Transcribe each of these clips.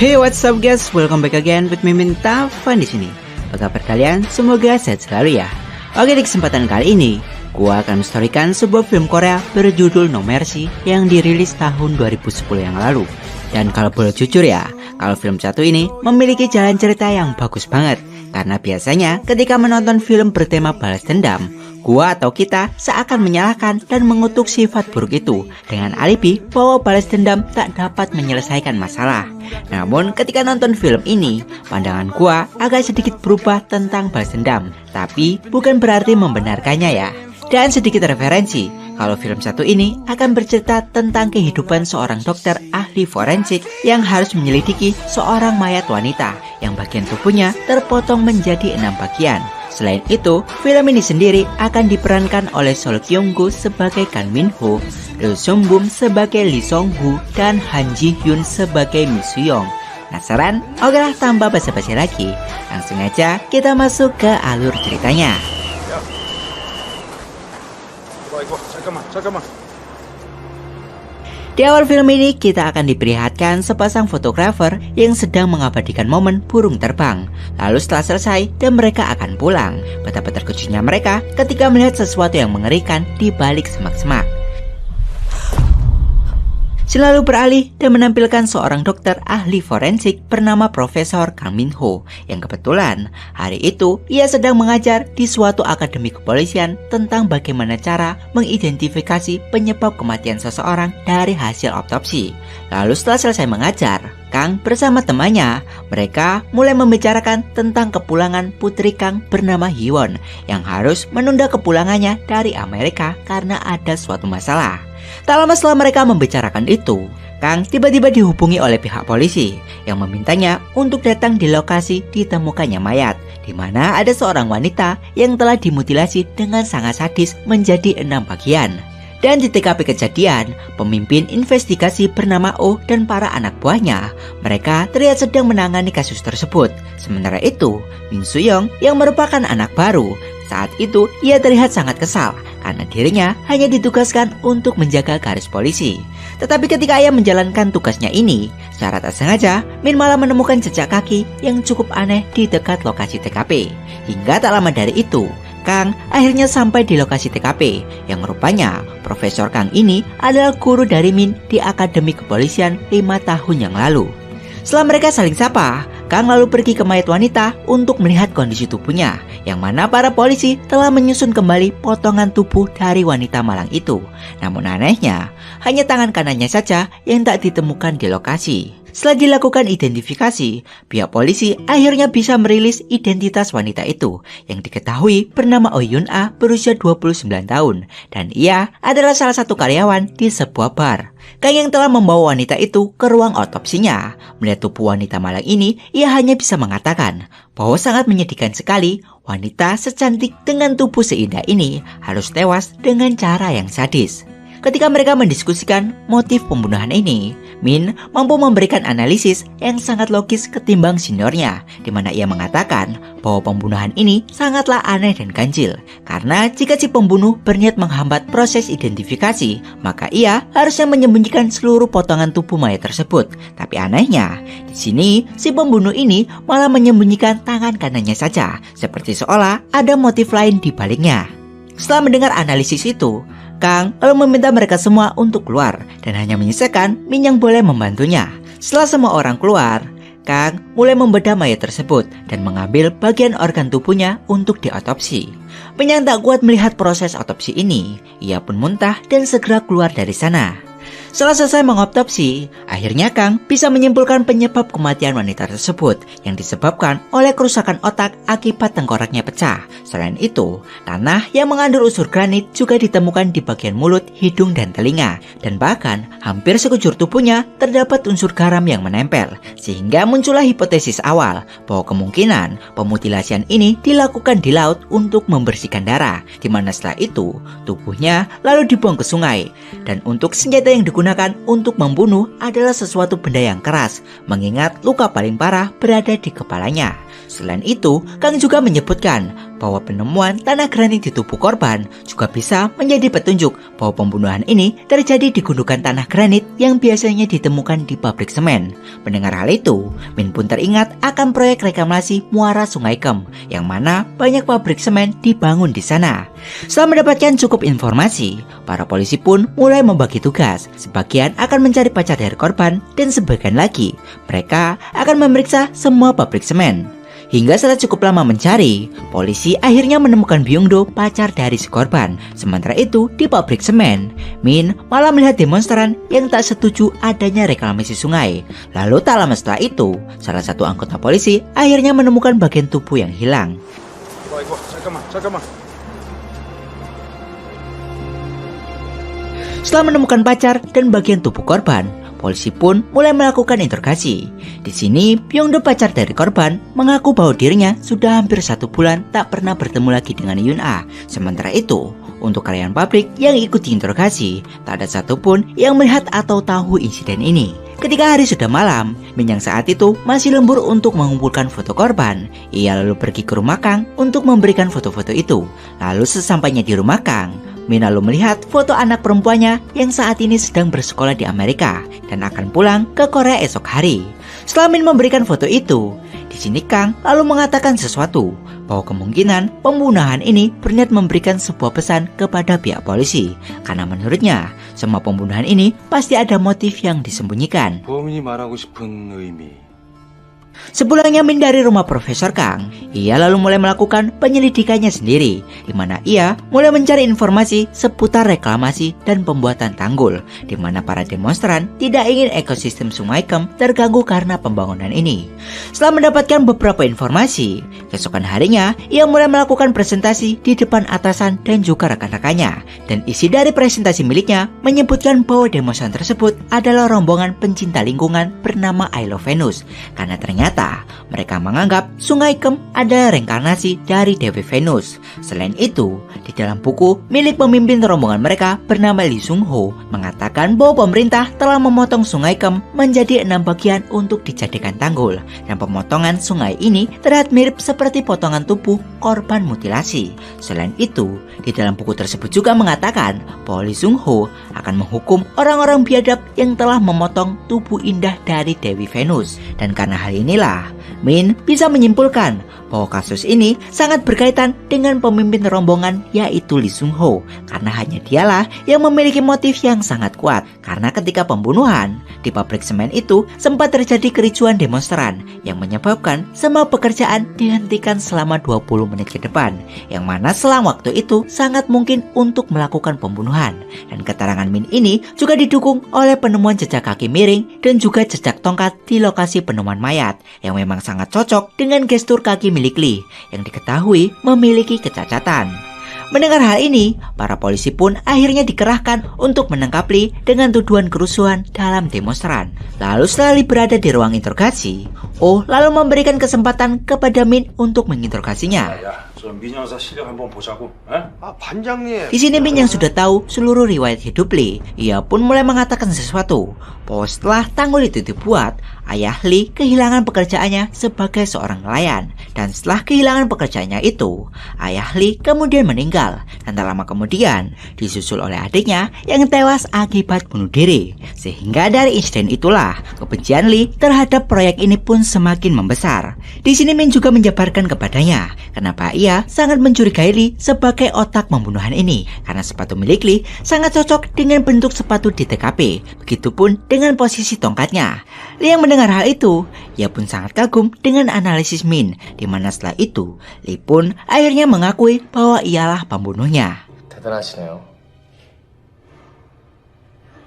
Hey, what's up guys? Welcome back again with me Minta Fun di sini. Apa kabar kalian? Semoga sehat selalu ya. Oke, di kesempatan kali ini gua akan menstorikan sebuah film Korea berjudul No Mercy yang dirilis tahun 2010 yang lalu. Dan kalau boleh jujur ya, kalau film satu ini memiliki jalan cerita yang bagus banget. Karena biasanya ketika menonton film bertema balas dendam, gua atau kita seakan menyalahkan dan mengutuk sifat buruk itu dengan alibi bahwa balas dendam tak dapat menyelesaikan masalah. Namun ketika nonton film ini, pandangan gua agak sedikit berubah tentang balas dendam, tapi bukan berarti membenarkannya ya. Dan sedikit referensi, kalau film satu ini akan bercerita tentang kehidupan seorang dokter ahli forensik yang harus menyelidiki seorang mayat wanita yang bagian tubuhnya terpotong menjadi 6 bagian. Selain itu, film ini sendiri akan diperankan oleh Sol Kyung-gu sebagai Kang Min-ho, Lee Sung-bum sebagai Lee Song-hu, dan Han Ji-hyun sebagai Mi Soo-young. Penasaran? Oke lah, tanpa basa-basi lagi, langsung aja kita masuk ke alur ceritanya. Di awal film ini kita akan diperlihatkan sepasang fotografer yang sedang mengabadikan momen burung terbang. Lalu setelah selesai dan mereka akan pulang, betapa terkejutnya mereka ketika melihat sesuatu yang mengerikan di balik semak-semak. Selalu beralih dan menampilkan seorang dokter ahli forensik bernama Profesor Kang Min-ho yang kebetulan hari itu ia sedang mengajar di suatu akademi kepolisian tentang bagaimana cara mengidentifikasi penyebab kematian seseorang dari hasil otopsi. Lalu setelah selesai mengajar, Kang bersama temannya, mereka mulai membicarakan tentang kepulangan putri Kang bernama Hyewon yang harus menunda kepulangannya dari Amerika karena ada suatu masalah. Tak lama setelah mereka membicarakan itu, Kang tiba-tiba dihubungi oleh pihak polisi yang memintanya untuk datang di lokasi ditemukannya mayat, di mana ada seorang wanita yang telah dimutilasi dengan sangat sadis menjadi 6 bagian. Dan di TKP kejadian, pemimpin investigasi bernama Oh dan para anak buahnya, mereka terlihat sedang menangani kasus tersebut. Sementara itu, Min Soo-young yang merupakan anak baru, saat itu ia terlihat sangat kesal karena dirinya hanya ditugaskan untuk menjaga garis polisi. Tetapi ketika ia menjalankan tugasnya ini, secara tak sengaja Min malah menemukan jejak kaki yang cukup aneh di dekat lokasi TKP. Hingga tak lama dari itu, Kang akhirnya sampai di lokasi TKP yang rupanya Profesor Kang ini adalah guru dari Min di Akademi Kepolisian 5 tahun yang lalu. Setelah mereka saling sapa, Kang lalu pergi ke mayat wanita untuk melihat kondisi tubuhnya, yang mana para polisi telah menyusun kembali potongan tubuh dari wanita malang itu. Namun anehnya, hanya tangan kanannya saja yang tak ditemukan di lokasi. Setelah dilakukan identifikasi, pihak polisi akhirnya bisa merilis identitas wanita itu yang diketahui bernama Oh Yun-ah berusia 29 tahun dan ia adalah salah satu karyawan di sebuah bar. Kang yang telah membawa wanita itu ke ruang otopsinya, melihat tubuh wanita malang ini, ia hanya bisa mengatakan bahwa sangat menyedihkan sekali wanita secantik dengan tubuh seindah ini harus tewas dengan cara yang sadis. Ketika mereka mendiskusikan motif pembunuhan ini, Min mampu memberikan analisis yang sangat logis ketimbang seniornya, di mana ia mengatakan bahwa pembunuhan ini sangatlah aneh dan ganjil. Karena jika si pembunuh berniat menghambat proses identifikasi, maka ia harusnya menyembunyikan seluruh potongan tubuh mayat tersebut. Tapi anehnya, di sini si pembunuh ini malah menyembunyikan tangan kanannya saja, seperti seolah ada motif lain di baliknya. Setelah mendengar analisis itu, Kang lalu meminta mereka semua untuk keluar dan hanya menyisakan Min yang boleh membantunya. Setelah semua orang keluar, Kang mulai membedah mayat tersebut dan mengambil bagian organ tubuhnya untuk diotopsi. Min yang tak kuat melihat proses otopsi ini, ia pun muntah dan segera keluar dari sana. Setelah selesai mengotopsi, akhirnya Kang bisa menyimpulkan penyebab kematian wanita tersebut yang disebabkan oleh kerusakan otak akibat tengkoraknya pecah. Selain itu, tanah yang mengandung unsur granit juga ditemukan di bagian mulut, hidung, dan telinga. Dan bahkan hampir sekujur tubuhnya terdapat unsur garam yang menempel. Sehingga muncullah hipotesis awal bahwa kemungkinan pemutilasian ini dilakukan di laut untuk membersihkan darah, di mana setelah itu tubuhnya lalu dibuang ke sungai. Dan untuk senjata yang digunakan untuk membunuh adalah sesuatu benda yang keras, mengingat luka paling parah berada di kepalanya. Selain itu, Kang juga menyebutkan bahwa penemuan tanah granit di tubuh korban juga bisa menjadi petunjuk bahwa pembunuhan ini terjadi di gundukan tanah granit yang biasanya ditemukan di pabrik semen. Mendengar hal itu, Min pun teringat akan proyek reklamasi muara Sungai Kem yang mana banyak pabrik semen dibangun di sana. Setelah mendapatkan cukup informasi, para polisi pun mulai membagi tugas. Sebagian akan mencari pacar dari korban dan sebagian lagi mereka akan memeriksa semua pabrik semen. Hingga setelah cukup lama mencari, polisi akhirnya menemukan Byung-do, pacar dari si korban. Sementara itu, di pabrik semen, Min malah melihat demonstran yang tak setuju adanya reklamasi sungai. Lalu tak lama setelah itu, salah satu anggota polisi akhirnya menemukan bagian tubuh yang hilang. 잠깐만. Setelah menemukan pacar dan bagian tubuh korban, polisi pun mulai melakukan interogasi. Di sini, Byung-do, pacar dari korban, mengaku bahwa dirinya sudah hampir 1 bulan tak pernah bertemu lagi dengan Yun-ah. Sementara itu, untuk karyawan pabrik yang ikut diinterogasi, tak ada satupun yang melihat atau tahu insiden ini. Ketika hari sudah malam, Min yang saat itu masih lembur untuk mengumpulkan foto korban. Ia lalu pergi ke rumah Kang untuk memberikan foto-foto itu. Lalu sesampainya di rumah Kang, Min lalu melihat foto anak perempuannya yang saat ini sedang bersekolah di Amerika dan akan pulang ke Korea esok hari. Setelah Min memberikan foto itu, di sini Kang lalu mengatakan sesuatu bahwa kemungkinan pembunuhan ini berniat memberikan sebuah pesan kepada pihak polisi karena menurutnya semua pembunuhan ini pasti ada motif yang disembunyikan. 범인이 말하고 싶은 의미. Sepulangnya Min dari rumah Profesor Kang, ia lalu mulai melakukan penyelidikannya sendiri, di mana ia mulai mencari informasi seputar reklamasi dan pembuatan tanggul, di mana para demonstran tidak ingin ekosistem Sungai Kem terganggu karena pembangunan ini. Setelah mendapatkan beberapa informasi, keesokan harinya ia mulai melakukan presentasi di depan atasan dan juga rekan-rekannya, dan isi dari presentasi miliknya menyebutkan bahwa demonstran tersebut adalah rombongan pencinta lingkungan bernama I Love Venus, karena ternyata mereka menganggap Sungai Kem adalah reinkarnasi dari Dewi Venus. Selain itu, di dalam buku milik pemimpin rombongan mereka bernama Lee Sung-ho mengatakan bahwa pemerintah telah memotong Sungai Kem menjadi 6 bagian untuk dijadikan tanggul, dan pemotongan sungai ini terlihat mirip seperti potongan tubuh korban mutilasi. Selain itu, di dalam buku tersebut juga mengatakan bahwa Lee Sung-ho akan menghukum orang-orang biadab yang telah memotong tubuh indah dari Dewi Venus. Dan karena hal inilah Min bisa menyimpulkan bahwa kasus ini sangat berkaitan dengan pemimpin rombongan yaitu Lee Sung-ho, karena hanya dialah yang memiliki motif yang sangat kuat. Karena ketika pembunuhan di pabrik semen itu sempat terjadi kericuan demonstran yang menyebabkan semua pekerjaan dihentikan selama 20 menit ke depan, yang mana selang waktu itu sangat mungkin untuk melakukan pembunuhan. Dan keterangan Min ini juga didukung oleh penemuan jejak kaki miring dan juga jejak tongkat di lokasi penemuan mayat yang memang sangat cocok dengan gestur kaki milik Lee yang diketahui memiliki kecacatan. Mendengar hal ini, para polisi pun akhirnya dikerahkan untuk menangkap Lee dengan tuduhan kerusuhan dalam demonstran. Lalu setelah Lee berada di ruang interogasi, Oh lalu memberikan kesempatan kepada Min untuk menginterogasinya. Di sini Min yang sudah tahu seluruh riwayat hidup Lee, ia pun mulai mengatakan sesuatu bahwa setelah tanggul itu dibuat, ayah Lee kehilangan pekerjaannya sebagai seorang nelayan. Dan setelah kehilangan pekerjaannya itu, ayah Lee kemudian meninggal. Dan tak lama kemudian disusul oleh adiknya yang tewas akibat bunuh diri. Sehingga dari insiden itulah kebencian Lee terhadap proyek ini pun semakin membesar. Di sini Min juga menjabarkan kepadanya kenapa ia sangat mencurigai Lee sebagai otak pembunuhan ini, karena sepatu milik Lee sangat cocok dengan bentuk sepatu di TKP. Begitupun dengan posisi tongkatnya. Lee yang mendengar hal itu, ia pun sangat kagum dengan analisis Min, di mana setelah itu Lee pun akhirnya mengakui bahwa ialah pembunuhnya. 대단하시네요.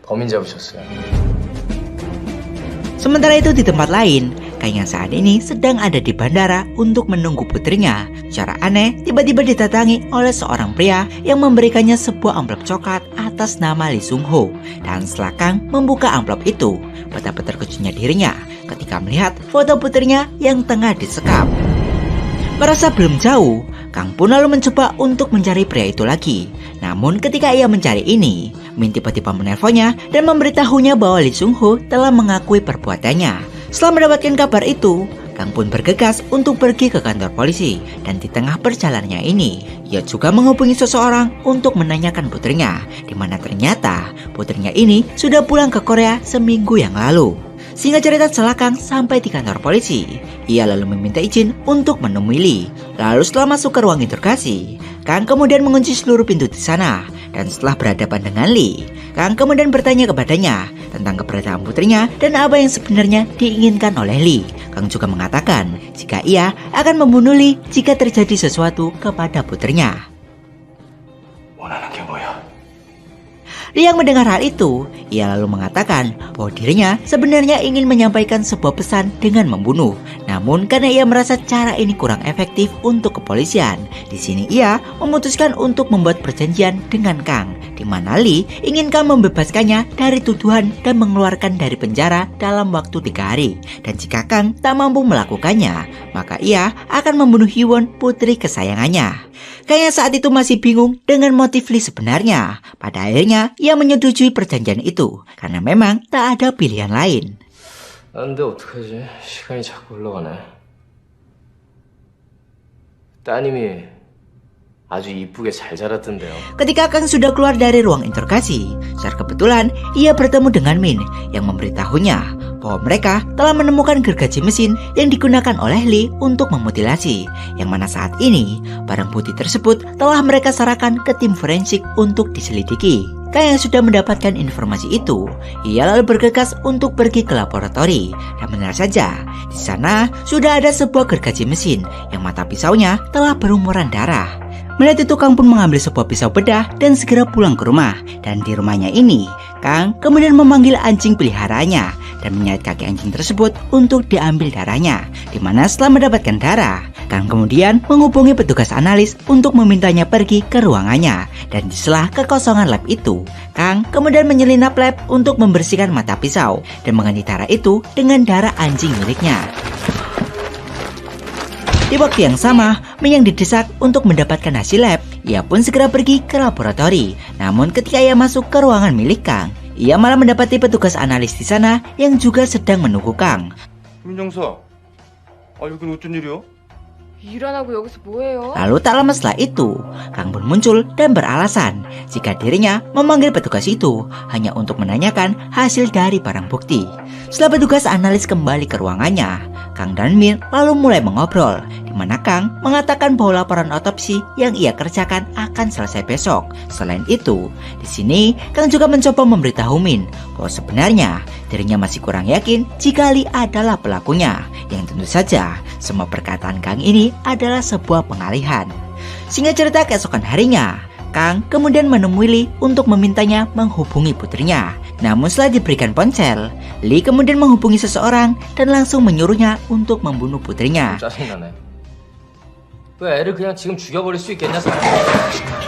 범인 잡으셨어요. Sementara itu di tempat lain, Kang yang saat ini sedang ada di bandara untuk menunggu putrinya. Secara aneh, tiba-tiba didatangi oleh seorang pria yang memberikannya sebuah amplop coklat atas nama Lee Sung-ho. Dan setelah Kang membuka amplop itu, betapa terkejutnya dirinya ketika melihat foto putrinya yang tengah disekap. Merasa belum jauh, Kang pun lalu mencoba untuk mencari pria itu lagi. Namun ketika ia mencari ini, Min tiba-tiba menelponnya dan memberitahunya bahwa Lee Sung-ho telah mengakui perbuatannya. Setelah mendapatkan kabar itu, Kang pun bergegas untuk pergi ke kantor polisi. Dan di tengah perjalanannya ini, ia juga menghubungi seseorang untuk menanyakan putrinya, di mana ternyata putrinya ini sudah pulang ke Korea seminggu yang lalu. Sehingga cerita celakang sampai di kantor polisi. Ia lalu meminta izin untuk menemui Lee. Lalu setelah masuk ke ruang interogasi, Kang kemudian mengunci seluruh pintu di sana. Dan setelah berhadapan dengan Lee, Kang kemudian bertanya kepadanya tentang keberadaan putrinya dan apa yang sebenarnya diinginkan oleh Lee. Kang juga mengatakan jika ia akan membunuh Lee jika terjadi sesuatu kepada putrinya. 원하는 게 뭐야? Lee yang mendengar hal itu, ia lalu mengatakan bahwa dirinya sebenarnya ingin menyampaikan sebuah pesan dengan membunuh. Namun karena ia merasa cara ini kurang efektif untuk kepolisian, di sini ia memutuskan untuk membuat perjanjian dengan Kang, di mana Lee ingin Kang membebaskannya dari tuduhan dan mengeluarkan dari penjara dalam waktu 3 hari. Dan jika Kang tak mampu melakukannya, maka ia akan membunuh Hyewon, putri kesayangannya. Kayaknya saat itu masih bingung dengan motif Lee sebenarnya. Pada akhirnya ia menyetujui perjanjian itu karena memang tak ada pilihan lain. 근데 어떡하지? 시간이 자꾸 흘러가네. 따님이 아주 이쁘게 잘 자랐던데요. Ketika Kang sudah keluar dari ruang interogasi, secara kebetulan ia bertemu dengan Min yang memberitahunya bahwa mereka telah menemukan gergaji mesin yang digunakan oleh Lee untuk memutilasi, yang mana saat ini barang putih tersebut telah mereka serahkan ke tim forensik untuk diselidiki. Kang yang sudah mendapatkan informasi itu, ia lalu bergegas untuk pergi ke laboratori. Dan benar saja, di sana sudah ada sebuah gergaji mesin yang mata pisaunya telah berumuran darah. Melihat itu, Kang pun mengambil sebuah pisau bedah dan segera pulang ke rumah. Dan di rumahnya ini, Kang kemudian memanggil anjing peliharaannya dan menyait kaki anjing tersebut untuk diambil darahnya. Dimana setelah mendapatkan darah, Kang kemudian menghubungi petugas analis untuk memintanya pergi ke ruangannya. Dan di sela kekosongan lab itu, Kang kemudian menyelinap lab untuk membersihkan mata pisau dan mengganti darah itu dengan darah anjing miliknya. Di waktu yang sama, Min yang didesak untuk mendapatkan hasil lab, ia pun segera pergi ke laboratori. Namun ketika ia masuk ke ruangan milik Kang, ia malah mendapati petugas analis di sana yang juga sedang menunggu Kang. 민정사, 여긴 어쩐 일이야? 일 안 하고 여기서 뭐해요? Lalu tak lama setelah itu, Kang pun muncul dan beralasan jika dirinya memanggil petugas itu hanya untuk menanyakan hasil dari barang bukti. Setelah petugas analis kembali ke ruangannya, Kang dan Min lalu mulai mengobrol, di mana Kang mengatakan bahwa laporan otopsi yang ia kerjakan akan selesai besok. Selain itu, di sini Kang juga mencoba memberitahu Min bahwa sebenarnya dirinya masih kurang yakin jika Lee adalah pelakunya, yang tentu saja semua perkataan Kang ini adalah sebuah pengalihan. Singkat cerita, keesokan harinya, Kang kemudian menemui Lee untuk memintanya menghubungi putrinya. Namun setelah diberikan ponsel, Lee kemudian menghubungi seseorang dan langsung menyuruhnya untuk membunuh putrinya. 짜증나네. 왜 애를 그냥 지금 죽여버릴 수 있겠냐, 사람?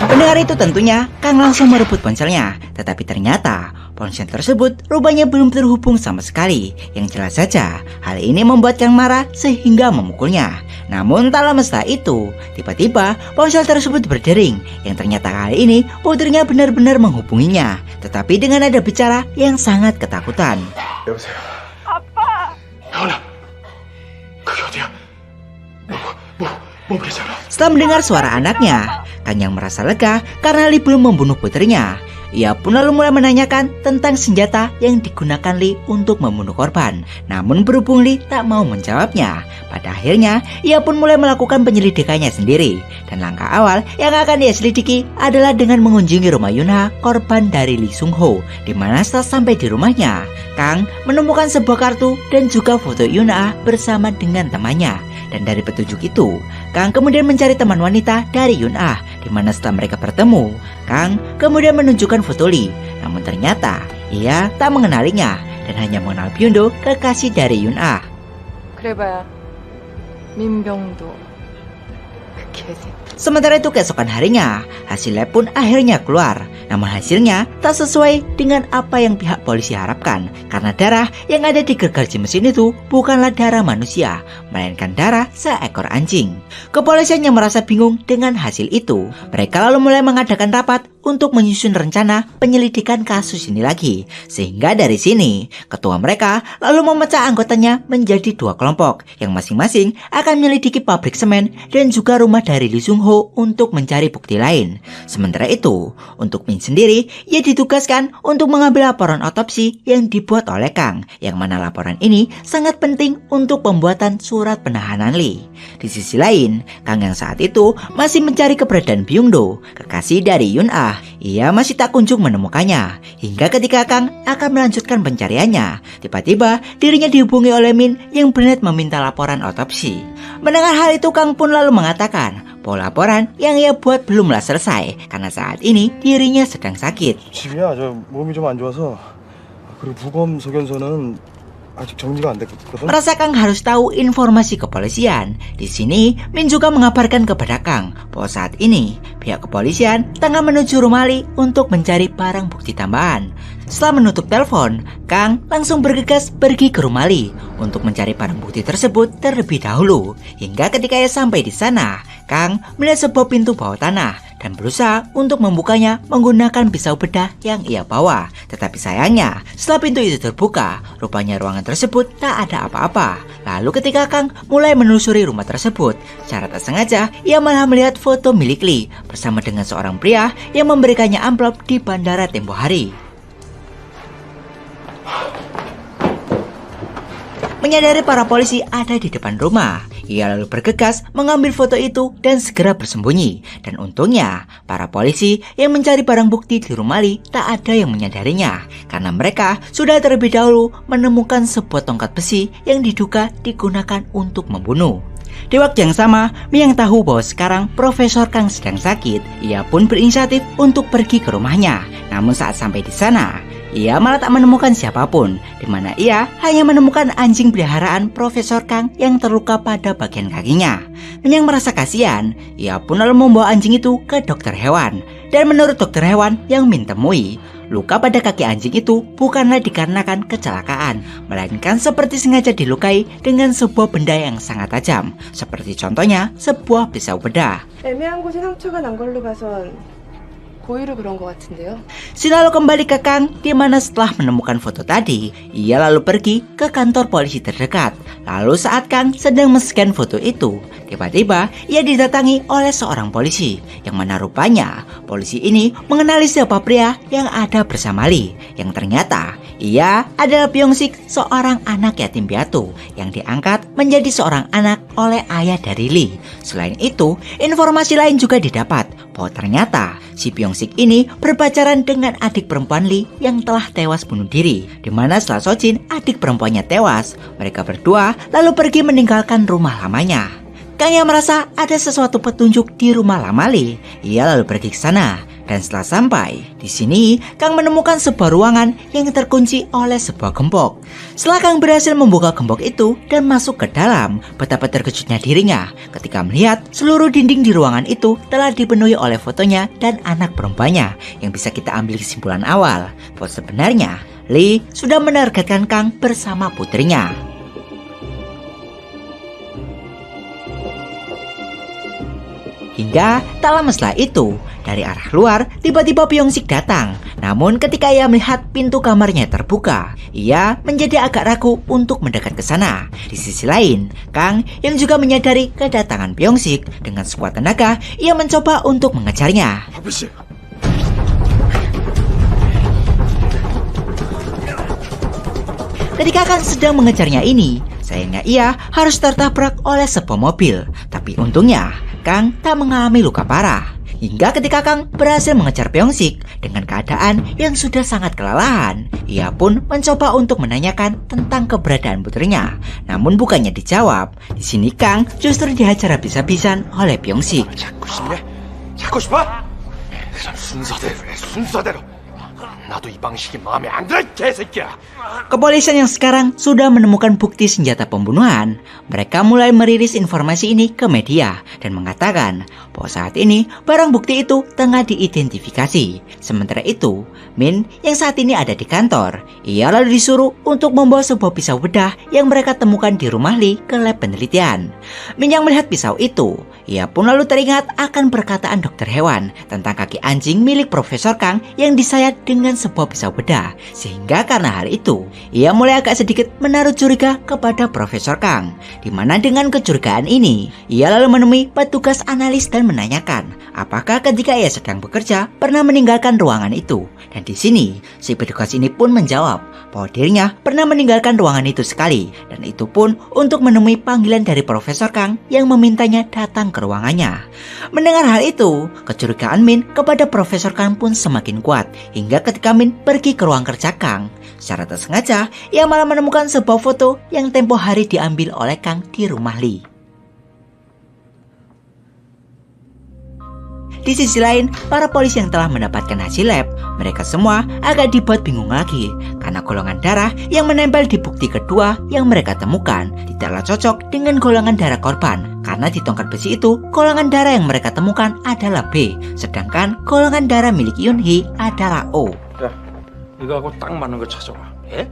Mendengar itu tentunya Kang langsung merebut ponselnya. Tetapi ternyata ponsel tersebut rupanya belum terhubung sama sekali. Yang jelas saja hal ini membuat Kang marah sehingga memukulnya. Namun tak lama setelah itu, tiba-tiba ponsel tersebut berdering. Yang ternyata kali ini putrinya benar-benar menghubunginya, tetapi dengan nada bicara yang sangat ketakutan. 여보세요. 아빠. 혜원아, 그게 어디야? 뭐 괜찮아? Setelah mendengar suara anaknya, Kang yang merasa lega karena Lee belum membunuh putrinya. Ia pun lalu mulai menanyakan tentang senjata yang digunakan Lee untuk membunuh korban. Namun berhubung Lee tak mau menjawabnya, pada akhirnya ia pun mulai melakukan penyelidikannya sendiri. Dan langkah awal yang akan dia selidiki adalah dengan mengunjungi rumah Yunha, korban dari Lee Sung Ho. Di mana setelah sampai di rumahnya, Kang menemukan sebuah kartu dan juga foto Yunha bersama dengan temannya. Dan dari petunjuk itu, Kang kemudian mencari teman wanita dari Yunha. Di mana setelah mereka bertemu, Kang kemudian menunjukkan foto Lee. Namun ternyata ia tak mengenalinya dan hanya mengenal Byundo, kekasih dari Yunha. 그래봐야 민병도 그 개새. Sementara itu keesokan harinya, hasil lab pun akhirnya keluar. Namun hasilnya tak sesuai dengan apa yang pihak polisi harapkan, karena darah yang ada di gergaji mesin itu bukanlah darah manusia, melainkan darah seekor anjing. Kepolisian yang merasa bingung dengan hasil itu, mereka lalu mulai mengadakan rapat untuk menyusun rencana penyelidikan kasus ini lagi. Sehingga dari sini, ketua mereka lalu memecah anggotanya menjadi 2 kelompok yang masing-masing akan menyelidiki pabrik semen dan juga rumah dari Lee Sung Ho untuk mencari bukti lain. Sementara itu, untuk Min sendiri, ia ditugaskan untuk mengambil laporan otopsi yang dibuat oleh Kang, yang mana laporan ini sangat penting untuk pembuatan surat penahanan Lee. Di sisi lain, Kang yang saat itu masih mencari keberadaan Byung-do, kekasih dari Yun-ah. Ia masih tak kunjung menemukannya, hingga ketika Kang akan melanjutkan pencariannya, tiba-tiba dirinya dihubungi oleh Min yang berniat meminta laporan otopsi. Mendengar hal itu, Kang pun lalu mengatakan bahwa laporan yang ia buat belumlah selesai karena saat ini dirinya sedang sakit. 집이야. 저 몸이 좀 안 좋아서. 그리고 부검 소견서는 아직 정리가 안 됐거든. Merasa Kang harus tahu informasi kepolisian. Di sini, Min juga mengabarkan kepada Kang bahwa saat ini pihak kepolisian tengah menuju rumah Lee untuk mencari barang bukti tambahan. Setelah menutup telepon, Kang langsung bergegas pergi ke rumah Lee untuk mencari barang bukti tersebut terlebih dahulu. Hingga ketika ia sampai di sana, Kang melihat sebuah pintu bawah tanah dan berusaha untuk membukanya menggunakan pisau bedah yang ia bawa. Tetapi sayangnya, setelah pintu itu terbuka, rupanya ruangan tersebut tak ada apa-apa. Lalu ketika Kang mulai menelusuri rumah tersebut, secara tak sengaja ia malah melihat foto milik Lee bersama dengan seorang pria yang memberikannya amplop di bandara tempo hari. Menyadari para polisi ada di depan rumah, ia lalu bergegas mengambil foto itu dan segera bersembunyi. Dan untungnya, para polisi yang mencari barang bukti di rumah Lee tak ada yang menyadarinya, karena mereka sudah terlebih dahulu menemukan sebuah tongkat besi yang diduga digunakan untuk membunuh. Di waktu yang sama, Mi yang tahu bahwa sekarang Profesor Kang sedang sakit, ia pun berinisiatif untuk pergi ke rumahnya. Namun saat sampai di sana, ia malah tak menemukan siapapun, di mana ia hanya menemukan anjing peliharaan Profesor Kang yang terluka pada bagian kakinya. Min yang merasa kasihan, ia pun lalu membawa anjing itu ke dokter hewan. Dan menurut dokter hewan yang Min temui, luka pada kaki anjing itu bukanlah dikarenakan kecelakaan, melainkan seperti sengaja dilukai dengan sebuah benda yang sangat tajam, seperti contohnya sebuah pisau bedah. 애매한 곳에 상처가 난 걸로 봐선 고의로 그런 것 같은데요. Si lalu kembali ke Kang, di mana setelah menemukan foto tadi, ia lalu pergi ke kantor polisi terdekat. Lalu saat Kang sedang men-scan foto itu, tiba-tiba ia didatangi oleh seorang polisi, yang mana rupanya polisi ini mengenali siapa pria yang ada bersama Lee, yang ternyata ia adalah Byung-sik, seorang anak yatim piatu yang diangkat menjadi seorang anak oleh ayah dari Lee. Selain itu, informasi lain juga didapat bahwa ternyata si Byung-sik ini berpacaran dengan adik perempuan Lee yang telah tewas bunuh diri. Di mana setelah Sojin, adik perempuannya tewas, mereka berdua lalu pergi meninggalkan rumah lamanya. Kang yang merasa ada sesuatu petunjuk di rumah lama Lee, ia lalu pergi ke sana. Dan setelah sampai di sini, Kang menemukan sebuah ruangan yang terkunci oleh sebuah gembok. Setelah Kang berhasil membuka gembok itu dan masuk ke dalam, betapa terkejutnya dirinya ketika melihat seluruh dinding di ruangan itu telah dipenuhi oleh fotonya dan anak perempuannya, yang bisa kita ambil kesimpulan awal bahwa sebenarnya Lee sudah menargetkan Kang bersama putrinya. Hingga tak lama setelah itu, dari arah luar tiba-tiba Byung-sik datang. Namun ketika ia melihat pintu kamarnya terbuka, ia menjadi agak ragu untuk mendekat ke sana. Di sisi lain, Kang yang juga menyadari kedatangan Byung-sik, dengan sekuat tenaga ia mencoba untuk mengejarnya. Ketika Kang sedang mengejarnya ini, sayangnya ia harus tertabrak oleh sebuah mobil. Tapi untungnya Kang tak mengalami luka parah. Hingga ketika Kang berhasil mengejar Byung-sik dengan keadaan yang sudah sangat kelelahan, ia pun mencoba untuk menanyakan tentang keberadaan putrinya. Namun bukannya dijawab, di sini Kang justru dihajar habis-habisan oleh Byung-sik. 잡고 싶네? 잡고 싶어? 그럼 순서대로 해, 순서대로. 나도 이 방식이 마음에 안 들어, 개새끼야. Kepolisian yang sekarang sudah menemukan bukti senjata pembunuhan. Mereka mulai merilis informasi ini ke media dan mengatakan bahwa saat ini barang bukti itu tengah diidentifikasi. Sementara itu, Min yang saat ini ada di kantor, ia lalu disuruh untuk membawa sebuah pisau bedah yang mereka temukan di rumah Lee ke lab penelitian. Min yang melihat pisau itu, ia pun lalu teringat akan perkataan dokter hewan tentang kaki anjing milik Profesor Kang yang disayat dengan sebuah pisau bedah. Sehingga karena hal itu, ia mulai agak sedikit menaruh curiga kepada Profesor Kang. Di mana dengan kecurigaan ini, ia lalu menemui petugas analis dan menanyakan apakah ketika ia sedang bekerja pernah meninggalkan ruangan itu. Dan di sini, si petugas ini pun menjawab bahwa dirinya pernah meninggalkan ruangan itu sekali, dan itu pun untuk menemui panggilan dari Profesor Kang yang memintanya datang ke ruangannya. Mendengar hal itu, kecurigaan Min kepada Profesor Kang pun semakin kuat, hingga ketika Min pergi ke ruang kerja Kang, secara tak sengaja ia malah menemukan sebuah foto yang tempo hari diambil oleh Kang di rumah Lee. Di sisi lain, para polisi yang telah mendapatkan hasil lab, mereka semua agak dibuat bingung lagi karena golongan darah yang menempel di bukti kedua yang mereka temukan tidaklah cocok dengan golongan darah korban. Karena di tongkat besi itu, golongan darah yang mereka temukan adalah B, sedangkan golongan darah milik Yun-hee adalah O. 야, 이거하고 딱 맞는 거 찾아와. 예?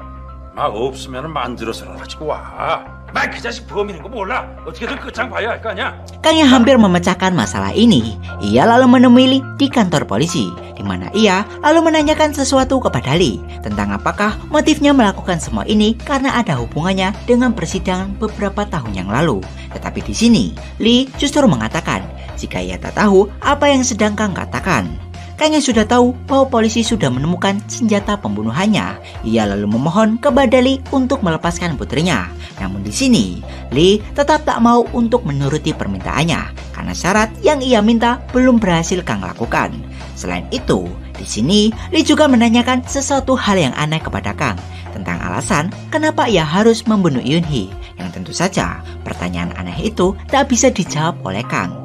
막 없으면 만들어서 가지고 와. 막 그 자식 범인인 거 몰라. 어떻게든 끝장 봐야 할 거 아니야. Kang yang hampir memecahkan masalah ini, ia lalu menemui Lee di kantor polisi, di mana ia lalu menanyakan sesuatu kepada Lee tentang apakah motifnya melakukan semua ini karena ada hubungannya dengan persidangan beberapa tahun yang lalu. Tetapi di sini, Lee justru mengatakan jika ia tak tahu apa yang sedang Kang katakan. Kang yang sudah tahu bahwa polisi sudah menemukan senjata pembunuhannya, ia lalu memohon kepada Lee untuk melepaskan putrinya. Namun di sini, Lee tetap tak mau untuk menuruti permintaannya karena syarat yang ia minta belum berhasil Kang lakukan. Selain itu, di sini Lee juga menanyakan sesuatu hal yang aneh kepada Kang tentang alasan kenapa ia harus membunuh Yun-hee, yang tentu saja pertanyaan aneh itu tak bisa dijawab oleh Kang.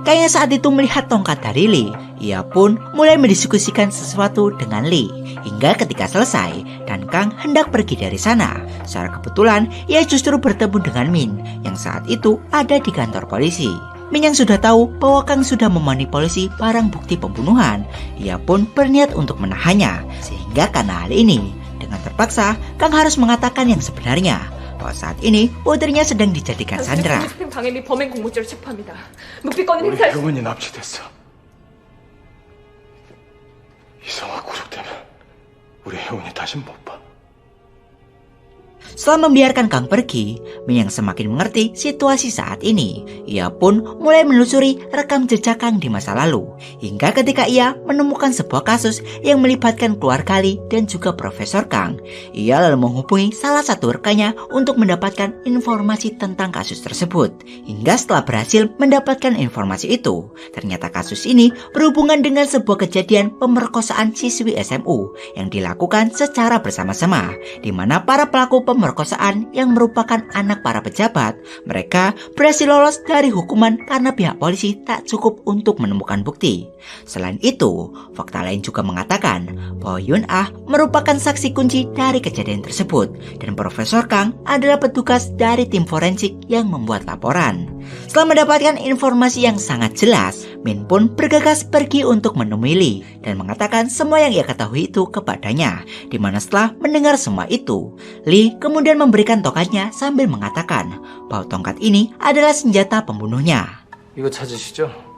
Kang yang saat itu melihat tongkat dari Lee, ia pun mulai mendiskusikan sesuatu dengan Lee hingga ketika selesai dan Kang hendak pergi dari sana. Secara kebetulan, ia justru bertemu dengan Min yang saat itu ada di kantor polisi. Min yang sudah tahu bahwa Kang sudah memanipulasi barang bukti pembunuhan, ia pun berniat untuk menahannya. Sehingga karena hal ini, dengan terpaksa Kang harus mengatakan yang sebenarnya, bahwa saat ini putrinya sedang dijadikan sandera. 당연히 범행 공모죄로 체포합니다. 묵비권은 우리 행사할 수... 혜원이 납치됐어. 이성아 구속되면 우리 혜원이 다시 못 봐. Setelah membiarkan Kang pergi, Min yang semakin mengerti situasi saat ini, ia pun mulai menelusuri rekam jejak Kang di masa lalu. Hingga ketika ia menemukan sebuah kasus yang melibatkan keluarga Lee dan juga Profesor Kang, ia lalu menghubungi salah satu rekannya untuk mendapatkan informasi tentang kasus tersebut. Hingga setelah berhasil mendapatkan informasi itu, ternyata kasus ini berhubungan dengan sebuah kejadian pemerkosaan siswi SMU yang dilakukan secara bersama-sama, di mana para pelaku pemerkosaan yang merupakan anak para pejabat, mereka berhasil lolos dari hukuman karena pihak polisi tak cukup untuk menemukan bukti. Selain itu, fakta lain juga mengatakan bahwa Yun-ah merupakan saksi kunci dari kejadian tersebut dan Profesor Kang adalah petugas dari tim forensik yang membuat laporan. Setelah mendapatkan informasi yang sangat jelas, Min pun bergegas pergi untuk menemui Lee dan mengatakan semua yang ia ketahui itu kepadanya. Di mana setelah mendengar semua itu, Lee kemudian memberikan tongkatnya sambil mengatakan bahwa tongkat ini adalah senjata pembunuhnya. 이거 찾으시죠?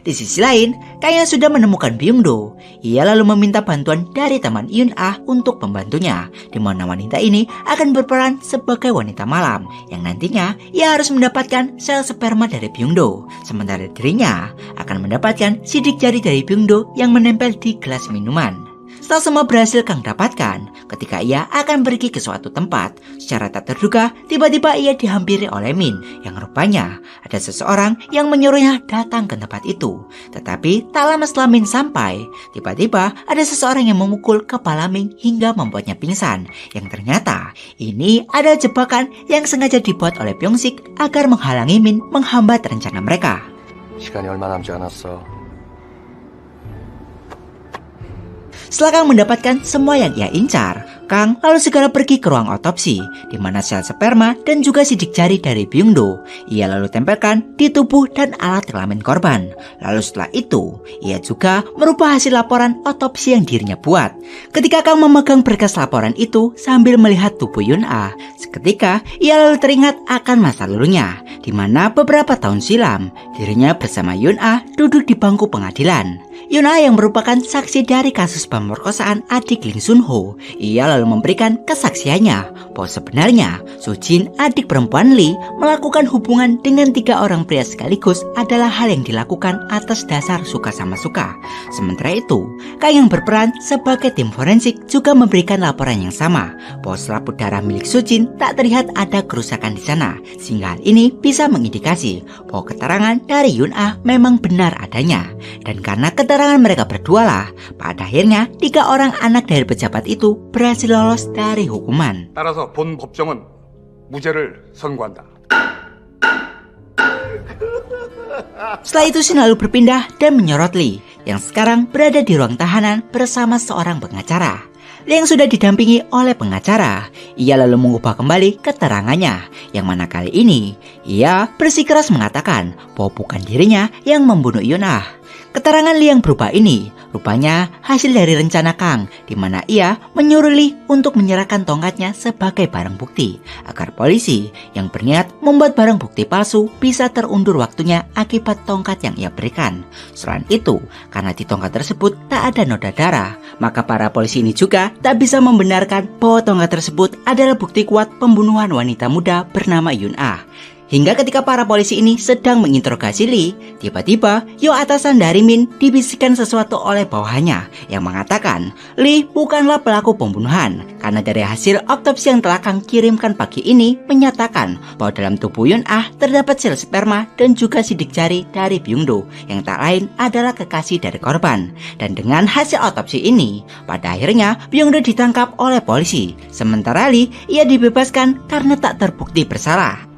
Di sisi lain, Kang yang sudah menemukan Byung-do, ia lalu meminta bantuan dari teman Yun-ah untuk membantunya, di mana wanita ini akan berperan sebagai wanita malam yang nantinya ia harus mendapatkan sel sperma dari Byung-do, sementara dirinya akan mendapatkan sidik jari dari Byung-do yang menempel di gelas minuman. Setelah semua berhasil Kang dapatkan, ketika ia akan pergi ke suatu tempat, secara tak terduga tiba-tiba ia dihampiri oleh Min yang rupanya ada seseorang yang menyuruhnya datang ke tempat itu. Tetapi tak lama setelah Min sampai, tiba-tiba ada seseorang yang memukul kepala Min hingga membuatnya pingsan, yang ternyata ini adalah jebakan yang sengaja dibuat oleh Byung-sik agar menghalangi Min menghambat rencana mereka. 시간이 얼마 남지 않았어. Setelah Kang mendapatkan semua yang ia incar, Kang lalu segera pergi ke ruang otopsi, di mana sel sperma dan juga sidik jari dari Byung-do ia lalu tempelkan di tubuh dan alat kelamin korban. Lalu setelah itu, ia juga merubah hasil laporan otopsi yang dirinya buat. Ketika Kang memegang berkas laporan itu sambil melihat tubuh Yun-ah, seketika ia lalu teringat akan masa lalunya, di mana beberapa tahun silam dirinya bersama Yun-ah duduk di bangku pengadilan. Yun-ah yang merupakan saksi dari kasus pemerkosaan adik Lee Sun-ho, ia lalu memberikan kesaksiannya bahwa sebenarnya Soo-jin, adik perempuan Lee, melakukan hubungan dengan 3 orang pria sekaligus adalah hal yang dilakukan atas dasar suka sama suka. Sementara itu, Kang yang berperan sebagai tim forensik juga memberikan laporan yang sama bahwa selaput darah milik Soo-jin tak terlihat ada kerusakan di sana, sehingga hal ini bisa mengindikasi bahwa keterangan dari Yun-ah memang benar adanya. Dan karena keterangan mereka berdua lah, pada akhirnya 3 orang anak dari pejabat itu berhasil lolos dari hukuman. 따라서 본 법정은 무죄를 선고한다. Setelah itu Shin lalu berpindah dan menyorot Lee yang sekarang berada di ruang tahanan bersama seorang pengacara. Lee yang sudah didampingi oleh pengacara, ia lalu mengubah kembali keterangannya, yang mana kali ini ia bersikeras mengatakan bahwa bukan dirinya yang membunuh Yun-ah. Keterangan Lee yang berubah ini rupanya hasil dari rencana Kang, di mana ia menyuruh Lee untuk menyerahkan tongkatnya sebagai barang bukti agar polisi yang berniat membuat barang bukti palsu bisa terundur waktunya akibat tongkat yang ia berikan. Selain itu, karena di tongkat tersebut tak ada noda darah, maka para polisi ini juga tak bisa membenarkan bahwa tongkat tersebut adalah bukti kuat pembunuhan wanita muda bernama Yun-ah. Hingga ketika para polisi ini sedang menginterogasi Lee, tiba-tiba Yo atasan dari Min dibisikkan sesuatu oleh bawahannya yang mengatakan Lee bukanlah pelaku pembunuhan, karena dari hasil otopsi yang telah Kang kirimkan pagi ini menyatakan bahwa dalam tubuh Yun-ah terdapat sel sperma dan juga sidik jari dari Byung-do yang tak lain adalah kekasih dari korban. Dan dengan hasil otopsi ini, pada akhirnya Byung-do ditangkap oleh polisi, sementara Lee ia dibebaskan karena tak terbukti bersalah.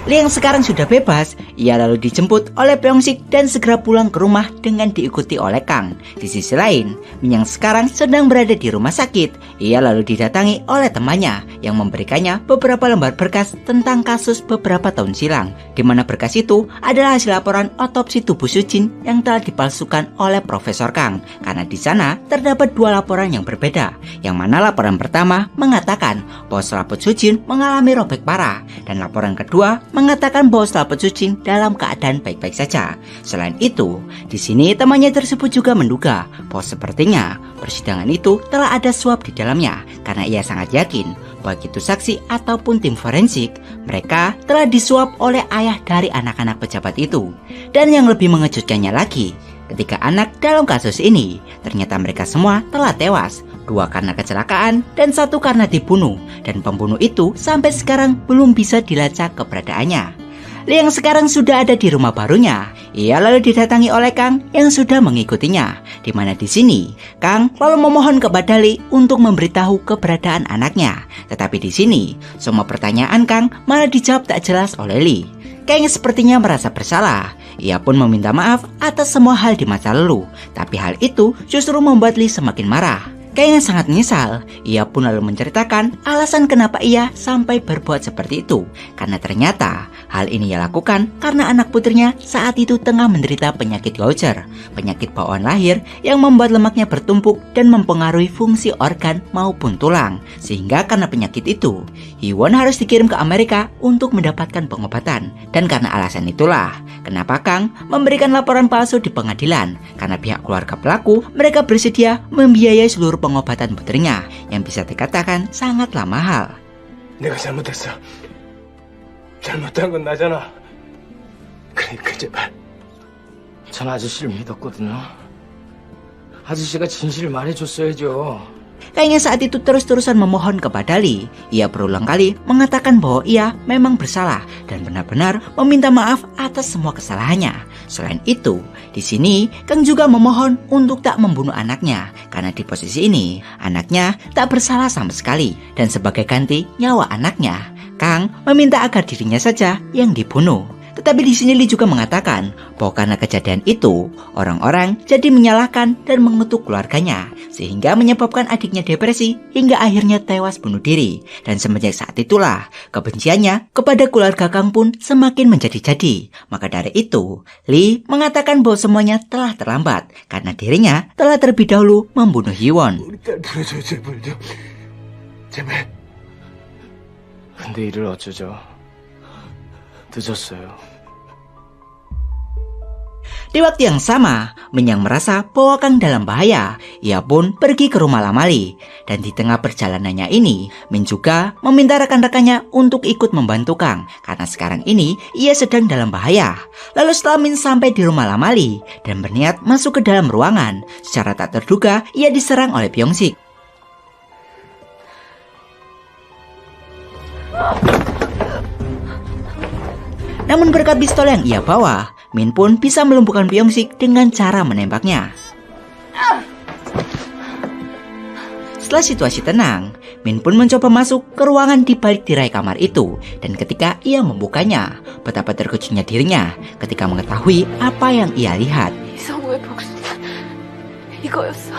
Lee yang sekarang sudah bebas, ia lalu dijemput oleh Pyeong-sik dan segera pulang ke rumah dengan diikuti oleh Kang. Di sisi lain, Min yang sekarang sedang berada di rumah sakit, ia lalu didatangi oleh temannya yang memberikannya beberapa lembar berkas tentang kasus beberapa tahun silam, di mana berkas itu adalah hasil laporan otopsi tubuh Soo-jin yang telah dipalsukan oleh Profesor Kang, karena di sana terdapat 2 laporan yang berbeda, yang mana laporan pertama mengatakan bahwa selaput Soo-jin mengalami robek parah, dan laporan kedua mengatakan bahwa selaput Soo-jin dalam keadaan baik-baik saja. Selain itu, di sini temannya tersebut juga menduga bahwa sepertinya persidangan itu telah ada suap di dalamnya, karena ia sangat yakin baik itu saksi ataupun tim forensik, mereka telah disuap oleh ayah dari anak-anak pejabat itu. Dan yang lebih mengejutkannya lagi, ketika anak dalam kasus ini ternyata mereka semua telah tewas, 2 karena kecelakaan dan 1 karena dibunuh, dan pembunuh itu sampai sekarang belum bisa dilacak keberadaannya. Lee yang sekarang sudah ada di rumah barunya, ia lalu didatangi oleh Kang yang sudah mengikutinya, di mana di sini Kang lalu memohon kepada Lee untuk memberitahu keberadaan anaknya. Tetapi di sini semua pertanyaan Kang malah dijawab tak jelas oleh Lee. Kang sepertinya merasa bersalah. Ia pun meminta maaf atas semua hal di masa lalu, tapi hal itu justru membuat Lee semakin marah. Kang sangat menyesal. Ia pun lalu menceritakan alasan kenapa ia sampai berbuat seperti itu, karena ternyata hal ini ia lakukan karena anak putrinya saat itu tengah menderita penyakit Gaucher, penyakit bawaan lahir yang membuat lemaknya bertumpuk dan mempengaruhi fungsi organ maupun tulang. Sehingga karena penyakit itu, Hee-won harus dikirim ke Amerika untuk mendapatkan pengobatan. Dan karena alasan itulah kenapa Kang memberikan laporan palsu di pengadilan, karena pihak keluarga pelaku mereka bersedia membiayai seluruh pengobatan putrinya yang bisa dikatakan sangatlah mahal. 내가 잘못했어. 잘못한 건 나잖아. 그러니까 제발. 전 아저씨를 믿었거든요. 아저씨가 진실을 말해줬어야죠. Kayaknya saat itu terus-terusan memohon kepada Lee. Ia berulang kali mengatakan bahwa ia memang bersalah dan benar-benar meminta maaf atas semua kesalahannya. Selain itu, di sini Kang juga memohon untuk tak membunuh anaknya, karena di posisi ini anaknya tak bersalah sama sekali. Dan sebagai ganti nyawa anaknya, Kang meminta agar dirinya saja yang dibunuh. Tetapi di sini Lee juga mengatakan bahwa karena kejadian itu, orang-orang jadi menyalahkan dan mengutuk keluarganya, sehingga menyebabkan adiknya depresi hingga akhirnya tewas bunuh diri. Dan semenjak saat itulah, kebenciannya kepada keluarga Kang pun semakin menjadi-jadi. Maka dari itu, Lee mengatakan bahwa semuanya telah terlambat karena dirinya telah terlebih dahulu membunuh Hee-won. 우리 딸 들어줘 제발 좀 제발. 근데 이를 어쩌죠? 늦었어요. Di waktu yang sama, Min yang merasa bahwa Kang dalam bahaya. Ia pun pergi ke rumah Lamali. Dan di tengah perjalanannya ini, Min juga meminta rekan-rekannya untuk ikut membantu Kang. Karena sekarang ini, ia sedang dalam bahaya. Lalu setelah Min sampai di rumah Lamali dan berniat masuk ke dalam ruangan, secara tak terduga, ia diserang oleh Byung-sik. Namun berkat pistol yang ia bawa, Min pun bisa melumpuhkan Byung-sik dengan cara menembaknya. Setelah situasi tenang, Min pun mencoba masuk ke ruangan di balik tirai kamar itu. Dan ketika ia membukanya, betapa terkejutnya dirinya ketika mengetahui apa yang ia lihat. 이성우의 복수는 이거였어.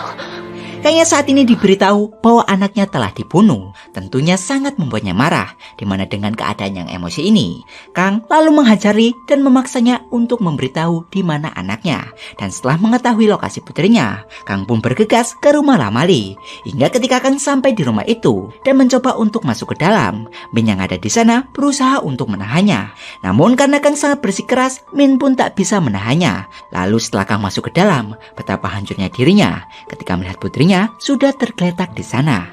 Kayaknya saat ini diberitahu bahwa anaknya telah dibunuh, tentunya sangat membuatnya marah, dimana dengan keadaan yang emosi ini, Kang lalu menghajari dan memaksanya untuk memberitahu di mana anaknya. Dan setelah mengetahui lokasi putrinya, Kang pun bergegas ke rumah Lamali. Hingga ketika Kang sampai di rumah itu dan mencoba untuk masuk ke dalam, Min yang ada di sana berusaha untuk menahannya. Namun karena Kang sangat bersikeras, Min pun tak bisa menahannya. Lalu setelah Kang masuk ke dalam, betapa hancurnya dirinya ketika melihat putrinya sudah tergeletak di sana.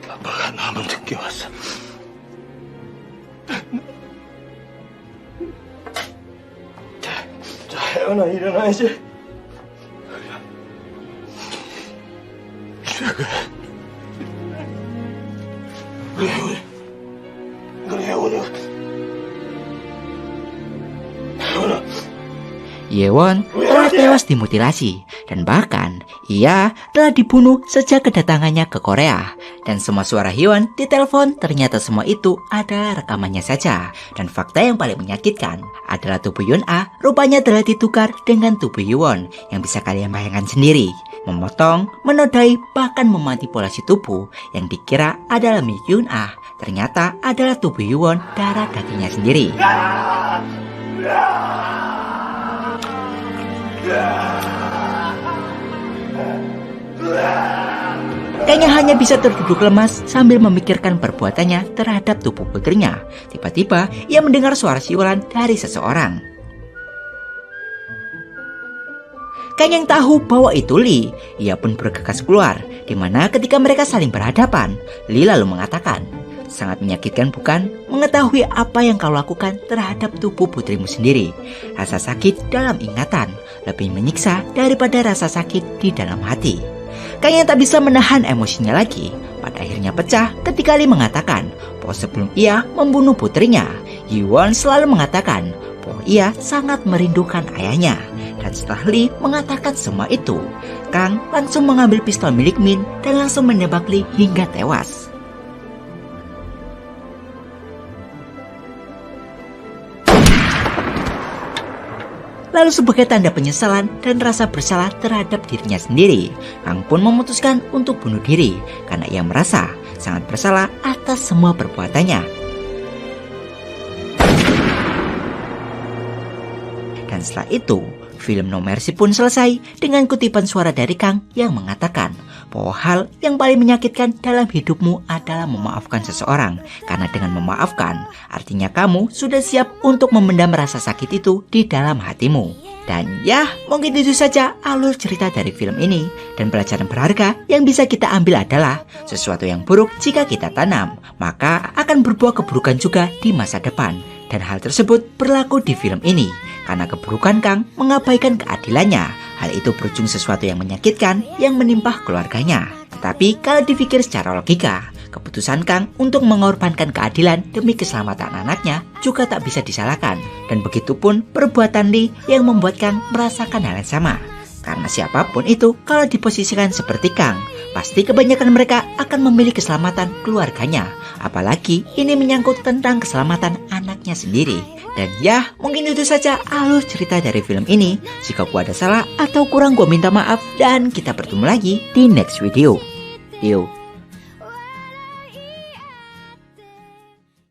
아빠가 너무 늦게 왔어. 자, 혜연아 일어나야지. 우리 혜원이 Hee-won telah tewas dimutilasi dan bahkan ia telah dibunuh sejak kedatangannya ke Korea. Dan semua suara Hee-won di telepon ternyata semua itu adalah rekamannya saja. Dan fakta yang paling menyakitkan adalah tubuh Yoon-ah rupanya telah ditukar dengan tubuh Hee-won yang bisa kalian bayangkan sendiri. Memotong, menodai, bahkan memanipulasi tubuh yang dikira adalah milik Yoon-ah ternyata adalah tubuh Hee-won darah dagingnya sendiri. Kayaknya hanya bisa terduduk lemas sambil memikirkan perbuatannya terhadap tubuh putrinya. Tiba-tiba ia mendengar suara siulan dari seseorang. Kang yang tahu bahwa itu Lee, ia pun bergegas keluar. Dimana ketika mereka saling berhadapan, Lee lalu mengatakan, "Sangat menyakitkan bukan mengetahui apa yang kau lakukan terhadap tubuh putrimu sendiri. Rasa sakit dalam ingatan lebih menyiksa daripada rasa sakit di dalam hati." Kayaknya tak bisa menahan emosinya lagi. Pada akhirnya pecah ketika Lee mengatakan bahwa sebelum ia membunuh putrinya, Hee-won selalu mengatakan bahwa ia sangat merindukan ayahnya. Dan setelah Lee mengatakan semua itu, Kang langsung mengambil pistol milik Min dan langsung menembak Lee hingga tewas. Lalu sebagai tanda penyesalan dan rasa bersalah terhadap dirinya sendiri, Kang pun memutuskan untuk bunuh diri karena ia merasa sangat bersalah atas semua perbuatannya. Dan setelah itu, film No Mercy pun selesai dengan kutipan suara dari Kang yang mengatakan bahwa hal yang paling menyakitkan dalam hidupmu adalah memaafkan seseorang. Karena dengan memaafkan, artinya kamu sudah siap untuk memendam rasa sakit itu di dalam hatimu. Dan ya, mungkin itu saja alur cerita dari film ini. Dan pelajaran berharga yang bisa kita ambil adalah sesuatu yang buruk jika kita tanam, maka akan berbuah keburukan juga di masa depan. Dan hal tersebut berlaku di film ini. Karena keburukan Kang mengabaikan keadilannya, hal itu berujung sesuatu yang menyakitkan yang menimpa keluarganya. Tetapi kalau dipikir secara logika, keputusan Kang untuk mengorbankan keadilan demi keselamatan anaknya juga tak bisa disalahkan. Dan begitupun perbuatan Lee yang membuat Kang merasakan hal yang sama. Karena siapapun itu kalau diposisikan seperti Kang, pasti kebanyakan mereka akan memilih keselamatan keluarganya. Apalagi ini menyangkut tentang keselamatan anaknya sendiri. Dan ya, mungkin itu saja alur cerita dari film ini. Jika gua ada salah atau kurang, gua minta maaf. Dan kita bertemu lagi di next video. Yo.